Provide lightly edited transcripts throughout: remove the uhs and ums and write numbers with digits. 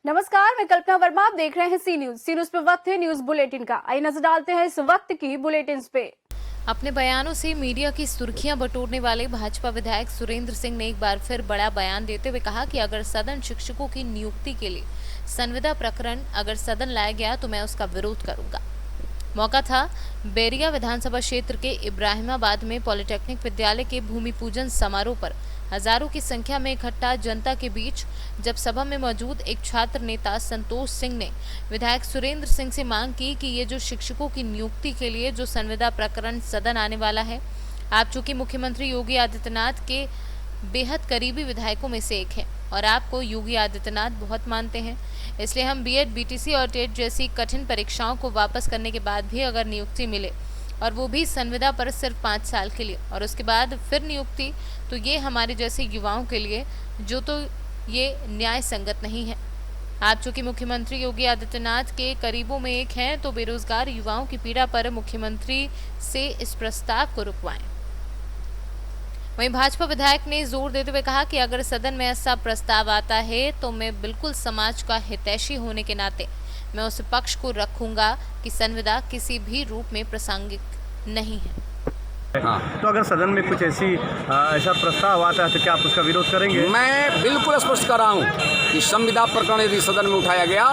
नमस्कार, मैं कल्पना वर्मा। आप देख रहे हैं सी न्यूज पे वक्त है न्यूज बुलेटिन का। आइए नजर डालते हैं इस वक्त की बुलेटिन पे। अपने बयानों से मीडिया की सुर्खियां बटोरने वाले भाजपा विधायक सुरेंद्र सिंह ने एक बार फिर बड़ा बयान देते हुए कहा कि अगर सदन शिक्षकों की नियुक्ति के लिए संविदा प्रकरण अगर सदन लाया गया तो मैं उसका विरोध करूंगा। मौका था बैरिया विधानसभा क्षेत्र के इब्राहिमाबाद में पॉलिटेक्निक विद्यालय के भूमि पूजन समारोह पर हजारों की संख्या में इकट्ठा जनता के बीच जब सभा में मौजूद एक छात्र नेता संतोष सिंह ने विधायक सुरेंद्र सिंह से मांग की कि ये जो शिक्षकों की नियुक्ति के लिए जो संविदा प्रकरण सदन आने वाला है, आप चूंकि मुख्यमंत्री योगी आदित्यनाथ के बेहद करीबी विधायकों में से एक हैं और आपको योगी आदित्यनाथ बहुत मानते हैं, इसलिए हम बीएड, बीटीसी और टेट जैसी कठिन परीक्षाओं को वापस करने के बाद भी अगर नियुक्ति मिले और वो भी संविदा पर सिर्फ 5 साल के लिए और उसके बाद फिर नियुक्ति, तो ये हमारे जैसे युवाओं के लिए जो तो ये न्याय संगत नहीं है। आप चूंकि मुख्यमंत्री योगी आदित्यनाथ के करीबों में एक हैं तो बेरोजगार युवाओं की पीड़ा पर मुख्यमंत्री से इस प्रस्ताव को रुकवाएं। वहीं भाजपा विधायक ने जोर देते हुए कहा कि अगर सदन में ऐसा प्रस्ताव आता है तो मैं बिल्कुल समाज का हितैषी होने के नाते मैं उस पक्ष को रखूंगा कि संविदा किसी भी रूप में प्रासंगिक नहीं है। हाँ। तो अगर सदन में कुछ ऐसा प्रस्ताव आता है तो क्या आप उसका विरोध करेंगे? मैं बिल्कुल स्पष्ट कर रहा हूँ कि संविदा प्रकरण यदि सदन में उठाया गया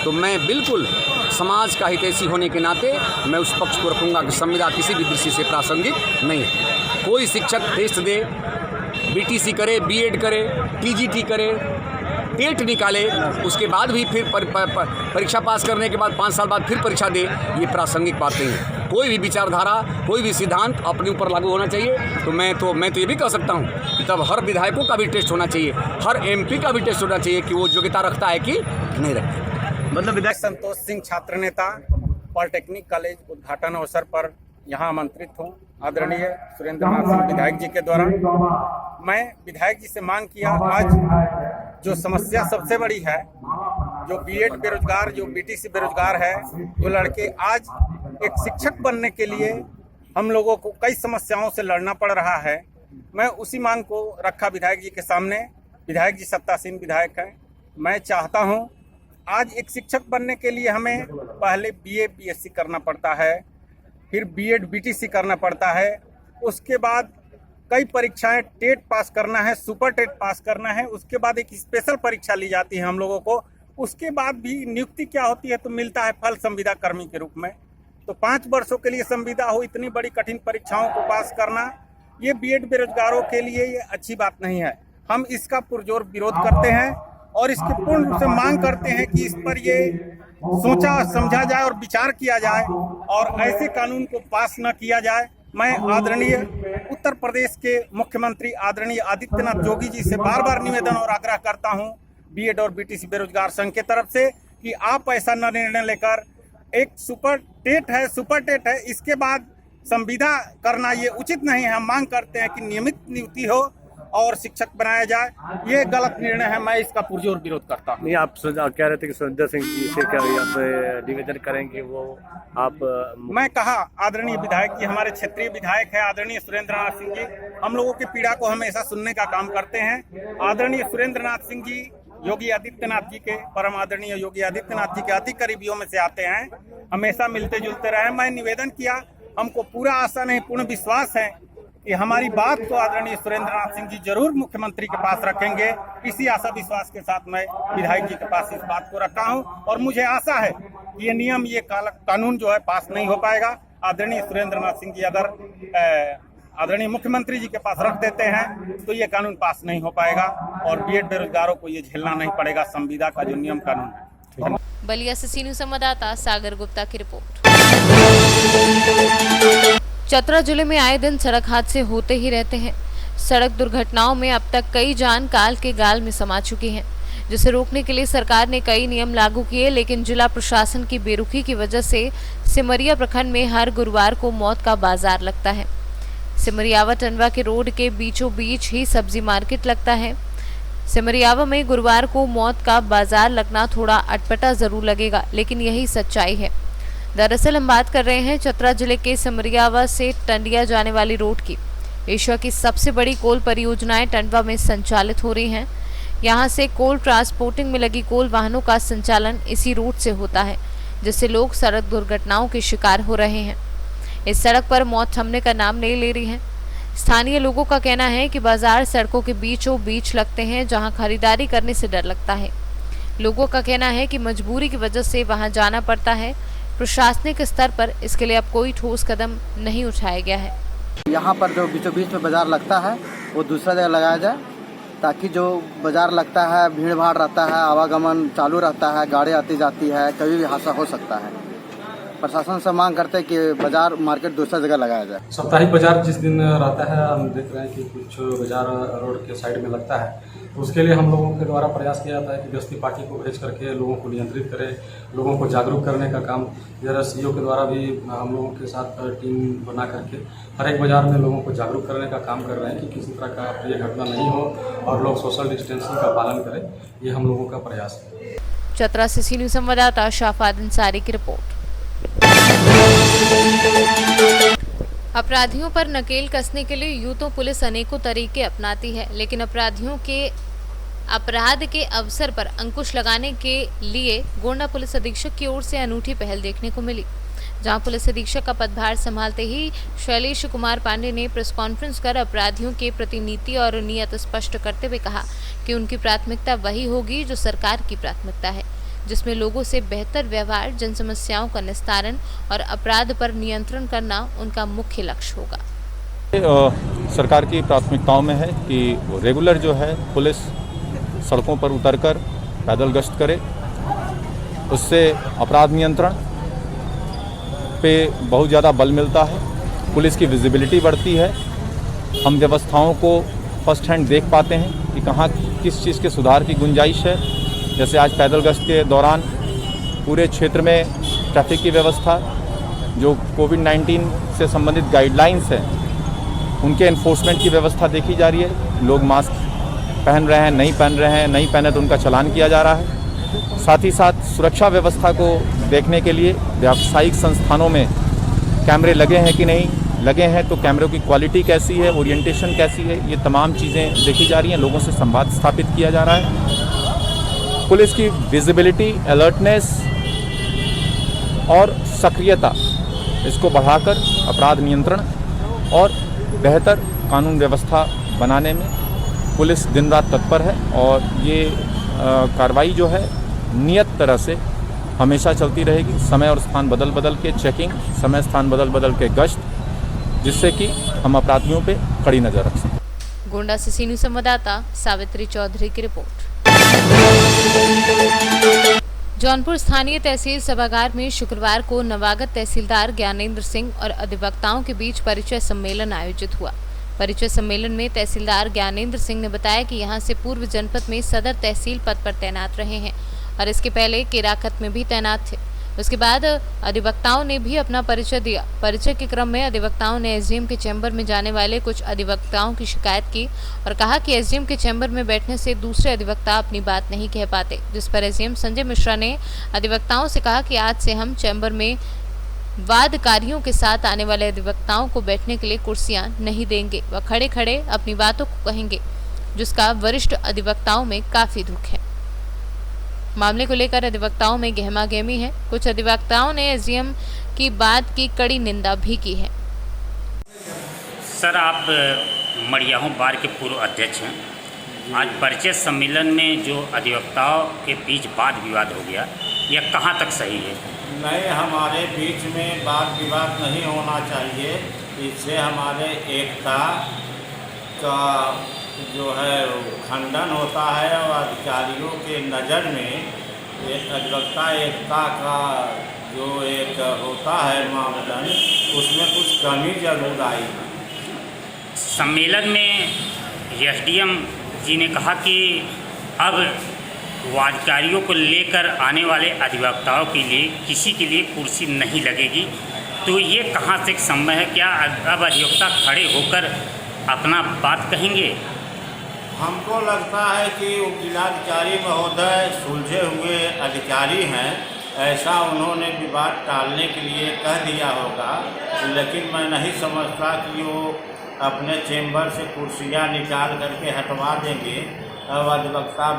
तो मैं बिल्कुल समाज का हितैषी होने के नाते मैं उस पक्ष को रखूँगा कि संविदा किसी भी दृष्टि से प्रासंगिक नहीं है। कोई शिक्षक टेस्ट दे, बीटीसी करे, बीएड करे, टीजीटी करे, टेट निकाले, उसके बाद भी फिर परीक्षा पास करने के बाद 5 साल बाद फिर परीक्षा दे, ये प्रासंगिक बात नहीं है। कोई भी विचारधारा, कोई भी सिद्धांत अपने ऊपर लागू होना चाहिए। तो मैं तो ये भी कह सकता हूँ कि तब हर विधायकों का भी टेस्ट होना चाहिए, हर एमपी का भी टेस्ट होना चाहिए कि वो योग्यता रखता है कि नहीं रखता। मतलब विधायक संतोष सिंह छात्र नेता पॉलिटेक्निक कॉलेज उद्घाटन अवसर पर यहाँ आमंत्रित हूँ आदरणीय सुरेंद्र नाथ सिंह विधायक जी के द्वारा। मैं विधायक जी से मांग किया, आज जो समस्या सबसे बड़ी है, जो बीएड बेरोजगार, जो बीटीसी बेरोजगार है, जो लड़के आज एक शिक्षक बनने के लिए हम लोगों को कई समस्याओं से लड़ना पड़ रहा है, मैं उसी मांग को रखा विधायक जी के सामने। विधायक जी सत्तासीन विधायक हैं। मैं चाहता हूं, आज एक शिक्षक बनने के लिए हमें पहले बीए बीएससी करना पड़ता है, फिर बीएड बीटीसी करना पड़ता है, उसके बाद कई परीक्षाएं, टेट पास करना है, सुपर टेट पास करना है, उसके बाद एक स्पेशल परीक्षा ली जाती है हम लोगों को। उसके बाद भी नियुक्ति क्या होती है तो मिलता है फल संविदा कर्मी के रूप में। तो 5 वर्षों के लिए संविदा हो, इतनी बड़ी कठिन परीक्षाओं को पास करना, ये बीएड बेरोजगारों के लिए ये अच्छी बात नहीं है। हम इसका पुरजोर विरोध करते हैं और इसकी पूर्ण रूप से मांग करते हैं कि इस पर ये सोचा समझा जाए और विचार किया जाए और ऐसे कानून को पास न किया जाए। मैं आदरणीय उत्तर प्रदेश के मुख्यमंत्री आदरणीय आदित्यनाथ योगी जी से बार बार निवेदन और आग्रह करता हूं, बीएड और बीटीसी बेरोजगार संघ के तरफ से, कि आप ऐसा न निर्णय लेकर एक सुपर टेट है, इसके बाद संविदा करना ये उचित नहीं है। हम मांग करते हैं कि नियमित नियुक्ति हो और शिक्षक बनाया जाए। ये गलत निर्णय है, मैं इसका पुरजोर विरोध करता हूँ। नहीं, आप कह रहे थे कि सुरेंद्र सिंह जी से क्या आप निवेदन करेंगे? वो आप मैं कहा, आदरणीय विधायक जी हमारे क्षेत्रीय विधायक है, आदरणीय सुरेंद्र नाथ सिंह जी हम लोगों की पीड़ा को हमेशा सुनने का काम करते हैं। आदरणीय सुरेंद्र नाथ सिंह जी योगी आदित्यनाथ जी के, परम आदरणीय योगी आदित्यनाथ जी के अति करीबियों में से आते हैं, हमेशा मिलते जुलते रहे। मैं निवेदन किया, हमको पूरा आशा नहीं, पूर्ण विश्वास है कि हमारी बात को आदरणीय सुरेंद्र नाथ सिंह जी जरूर मुख्यमंत्री के पास रखेंगे। इसी आशा विश्वास के साथ मैं विधायक जी के पास इस बात को रखा हूं और मुझे आशा है कि ये नियम, ये कानून जो है पास नहीं हो पाएगा। आदरणीय सुरेंद्र नाथ सिंह जी अगर आदरणीय मुख्यमंत्री जी के पास रख देते हैं तो ये कानून पास नहीं हो पाएगा और बीएड बेरोजगारों को ये झेलना नहीं पड़ेगा संविदा का जो नियम कानून है। बलिया से सी न्यूज संवाददाता सागर गुप्ता की रिपोर्ट। चतरा जिले में आए दिन सड़क हादसे होते ही रहते हैं। सड़क दुर्घटनाओं में अब तक कई जान काल के गाल में समा चुकी हैं, जिसे रोकने के लिए सरकार ने कई नियम लागू किए, लेकिन जिला प्रशासन की बेरुखी की वजह से सिमरिया प्रखंड में हर गुरुवार को मौत का बाजार लगता है। सिमरियावा टंडवा के रोड के बीचों बीच ही सब्जी मार्केट लगता है। सिमरियावा में गुरुवार को मौत का बाजार लगना थोड़ा अटपटा जरूर लगेगा, लेकिन यही सच्चाई है। दरअसल हम बात कर रहे हैं चतरा जिले के सिमरियावा से टंडिया जाने वाली रोड की। एशिया की सबसे बड़ी कोल परियोजनाएं टंडवा में संचालित हो रही हैं। यहाँ से कोल ट्रांसपोर्टिंग में लगी कोल वाहनों का संचालन इसी रूट से होता है, जिससे लोग सड़क दुर्घटनाओं के शिकार हो रहे हैं। इस सड़क पर मौत थमने का नाम नहीं ले रही है। स्थानीय लोगों का कहना है कि बाजार सड़कों के बीचों बीच लगते हैं, जहां खरीदारी करने से डर लगता है। लोगों का कहना है कि मजबूरी की वजह से वहां जाना पड़ता है। प्रशासनिक स्तर पर इसके लिए अब कोई ठोस कदम नहीं उठाया गया है। यहाँ पर जो बीचों बीच में बाजार लगता है वो दूसरा जगह लगाया जाए, ताकि जो बाजार लगता है भीड़ भाड़ रहता है, आवागमन चालू रहता है, गाड़ी आती जाती है, कभी भी हादसा हो सकता है। प्रशासन से मांग करते हैं कि बाजार मार्केट दूसरा जगह लगाया जाए। साप्ताहिक बाजार जिस दिन रहता है, हम देख रहे हैं कि कुछ बाजार रोड के साइड में लगता है, तो उसके लिए हम लोगों के द्वारा प्रयास किया जाता है कि गश्ती पार्टी को भेज करके लोगों को नियंत्रित करें, लोगों को जागरूक करने का काम सीओ के द्वारा भी हम लोगों के साथ टीम बना करके हर एक बाजार में लोगों को जागरूक करने का काम कर रहे हैं कि किसी तरह का ये घटना नहीं हो और लोग सोशल डिस्टेंसिंग का पालन करें। ये हम लोगों का प्रयास है। चतरा से सी न्यूज़ संवाददाता शाफात अंसारी की रिपोर्ट। अपराधियों पर नकेल कसने के लिए यूं तो पुलिस अनेकों तरीके अपनाती है, लेकिन अपराधियों के अपराध के अवसर पर अंकुश लगाने के लिए गोंडा पुलिस अधीक्षक की ओर से अनूठी पहल देखने को मिली, जहां पुलिस अधीक्षक का पदभार संभालते ही शैलेश कुमार पांडे ने प्रेस कॉन्फ्रेंस कर अपराधियों के प्रति नीति और नियत स्पष्ट करते हुए कहा कि उनकी प्राथमिकता वही होगी जो सरकार की प्राथमिकता है, जिसमें लोगों से बेहतर व्यवहार, जन समस्याओं का निस्तारण और अपराध पर नियंत्रण करना उनका मुख्य लक्ष्य होगा। सरकार की प्राथमिकताओं में है कि रेगुलर जो है पुलिस सड़कों पर उतरकर पैदल गश्त करे, उससे अपराध नियंत्रण पे बहुत ज़्यादा बल मिलता है, पुलिस की विजिबिलिटी बढ़ती है, हम व्यवस्थाओं को फर्स्ट हैंड देख पाते हैं कि कहाँ किस चीज़ के सुधार की गुंजाइश है। जैसे आज पैदल गश्त के दौरान पूरे क्षेत्र में ट्रैफिक की व्यवस्था, जो कोविड-19 से संबंधित गाइडलाइंस हैं, उनके एनफोर्समेंट की व्यवस्था देखी जा रही है। लोग मास्क पहन रहे हैं, नहीं पहन रहे हैं, नहीं पहने तो उनका चालान किया जा रहा है। साथ ही साथ सुरक्षा व्यवस्था को देखने के लिए व्यावसायिक संस्थानों में कैमरे लगे हैं कि नहीं लगे हैं, तो कैमरों की क्वालिटी कैसी है, ओरिएंटेशन कैसी है, ये तमाम चीज़ें देखी जा रही हैं। लोगों से संवाद स्थापित किया जा रहा है। पुलिस की विजिबिलिटी, अलर्टनेस और सक्रियता, इसको बढ़ाकर अपराध नियंत्रण और बेहतर कानून व्यवस्था बनाने में पुलिस दिन रात तत्पर है। और ये कार्रवाई जो है नियत तरह से हमेशा चलती रहेगी। समय और स्थान बदल बदल के चेकिंग, समय स्थान बदल बदल के गश्त, जिससे कि हम अपराधियों पे कड़ी नज़र रख सकें। गोंडा से सी न्यूज़ संवाददाता सावित्री चौधरी की रिपोर्ट। जौनपुर स्थानीय तहसील सभागार में शुक्रवार को नवागत तहसीलदार ज्ञानेंद्र सिंह और अधिवक्ताओं के बीच परिचय सम्मेलन आयोजित हुआ। परिचय सम्मेलन में तहसीलदार ज्ञानेंद्र सिंह ने बताया कि यहां से पूर्व जनपद में सदर तहसील पद पर तैनात रहे हैं और इसके पहले केराखत में भी तैनात थे। उसके बाद अधिवक्ताओं ने भी अपना परिचय दिया। परिचय के क्रम में अधिवक्ताओं ने एसडीएम के चैम्बर में जाने वाले कुछ अधिवक्ताओं की शिकायत की और कहा कि एसडीएम के चैम्बर में बैठने से दूसरे अधिवक्ता अपनी बात नहीं कह पाते, जिस पर एसडीएम संजय मिश्रा ने अधिवक्ताओं से कहा कि आज से हम चैम्बर में वादकारियों के साथ आने वाले अधिवक्ताओं को बैठने के लिए कुर्सियां नहीं देंगे, वह खड़े खड़े अपनी बातों को कहेंगे, जिसका वरिष्ठ अधिवक्ताओं में काफी दुख है। मामले को लेकर अधिवक्ताओं में गहमागहमी है। कुछ अधिवक्ताओं ने एसडीएम की बात की कड़ी निंदा भी की है। सर, आप मड़ियाहू बार के पूर्व अध्यक्ष हैं। आज परिचय सम्मेलन में जो अधिवक्ताओं के बीच वाद विवाद हो गया, यह कहाँ तक सही है? नहीं, हमारे बीच में वाद विवाद नहीं होना चाहिए। इससे हमारे एकता का जो है खंडन होता है और अधिकारियों के नज़र में एक अधिवक्ता एकता का जो एक होता है मानदंड, उसमें कुछ कमी जरूर आई। सम्मेलन में एसडीएम जी ने कहा कि अब वादकारियों को लेकर आने वाले अधिवक्ताओं के लिए किसी के लिए कुर्सी नहीं लगेगी, तो ये कहाँ से संभव है? क्या अब अधिवक्ता खड़े होकर अपना बात कहेंगे? हमको लगता है कि जिलाधिकारी महोदय सुलझे हुए अधिकारी हैं, ऐसा उन्होंने विवाद टालने के लिए कह दिया होगा, लेकिन मैं नहीं समझता कि वो अपने चेंबर से कुर्सियां निकाल करके हटवा देंगे। अधिवक्ता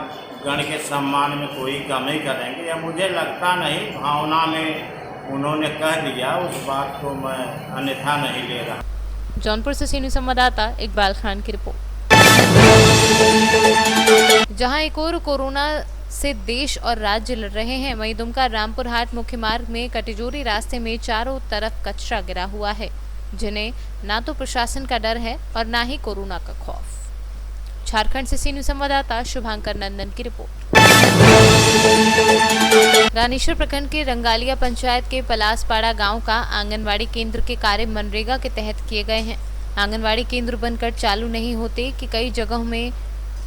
गण के सम्मान में कोई कमी करेंगे, या मुझे लगता नहीं, भावना में उन्होंने कह दिया, उस बात को मैं अन्यथा नहीं ले रहा। जौनपुर से सीनियर संवाददाता इकबाल खान की रिपोर्ट। जहां एक और कोरोना से देश और राज्य लड़ रहे हैं, वहीं दुमका रामपुर हाट मुख्य मार्ग में कटिजोरी रास्ते में चारों तरफ कचरा गिरा हुआ है, जिन्हें ना तो प्रशासन का डर है और ना ही कोरोना का खौफ। झारखंड से सीनियर संवाददाता शुभांकर नंदन की रिपोर्ट। रानीश्वर प्रखंड के रंगालिया पंचायत के पलासपाड़ा गांव का आंगनवाड़ी केंद्र के कार्य मनरेगा के तहत किए गए हैं। आंगनवाड़ी केंद्र बनकर चालू नहीं होते कि कई जगहों में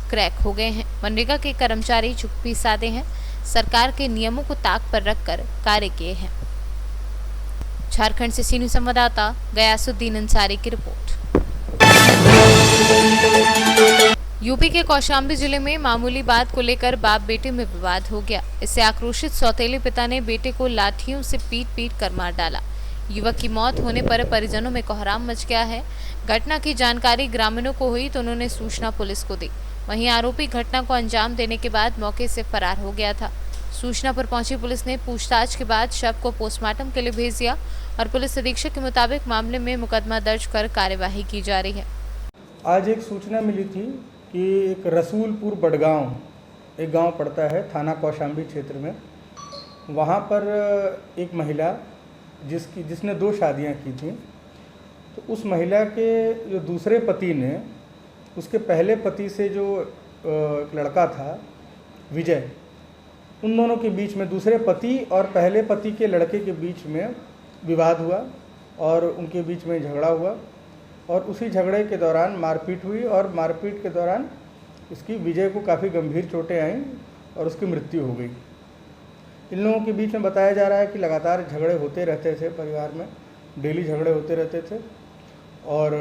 क्रैक हो गए हैं। मनरेगा के कर्मचारी चुप्पी साधे हैं, सरकार के नियमों को ताक पर रखकर कार्य किए हैं। झारखंड से सीनियर संवाददाता गयासुद्दीन अंसारी की रिपोर्ट। यूपी के कौशाम्बी जिले में मामूली बात को लेकर बाप बेटे में विवाद हो गया। इससे आक्रोशित सौतेले पिता ने बेटे को लाठियों से पीट कर मार डाला। युवक की मौत होने पर परिजनों में कोहराम मच गया है। घटना की जानकारी ग्रामीणों को हुई तो उन्होंने सूचना पुलिस को दी। वहीं आरोपी घटना को अंजाम देने के बाद मौके से फरार हो गया था। सूचना पर पहुंची पुलिस ने पूछताछ के बाद शव को पोस्टमार्टम के लिए भेज दिया और पुलिस अधीक्षक के मुताबिक मामले में मुकदमा दर्ज कर कार्यवाही की जा रही है। आज एक सूचना मिली थी कि एक रसूलपुर बड़गांव, एक गांव पड़ता है थाना कौशाम्बी क्षेत्र में, वहां पर एक महिला जिसने 2 शादियां की थी, तो उस महिला के जो दूसरे पति ने उसके पहले पति से जो एक लड़का था विजय, उन दोनों के बीच में, दूसरे पति और पहले पति के लड़के के बीच में विवाद हुआ और उनके बीच में झगड़ा हुआ और उसी झगड़े के दौरान मारपीट हुई और मारपीट के दौरान इसकी विजय को काफ़ी गंभीर चोटें आईं और उसकी मृत्यु हो गई। इन लोगों के बीच में बताया जा रहा है कि लगातार झगड़े होते रहते थे, परिवार में डेली झगड़े होते रहते थे और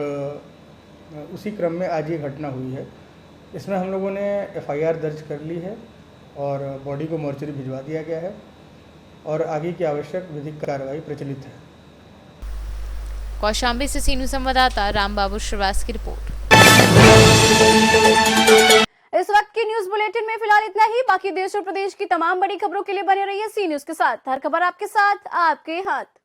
उसी क्रम में आज ये घटना हुई है। इसमें हम लोगों ने FIR दर्ज कर ली है और बॉडी को मोर्चरी भिजवा दिया गया है और आगे की आवश्यक विधिक कार्रवाई प्रचलित है। कौशाम्बी से सीनियर संवाददाता रामबाबू श्रीवास की रिपोर्ट। इस वक्त की न्यूज बुलेटिन में फिलहाल इतना ही। बाकी देश और प्रदेश की तमाम बड़ी खबरों के लिए बने रहिए सी न्यूज के साथ। हर खबर आपके साथ, आपके हाथ।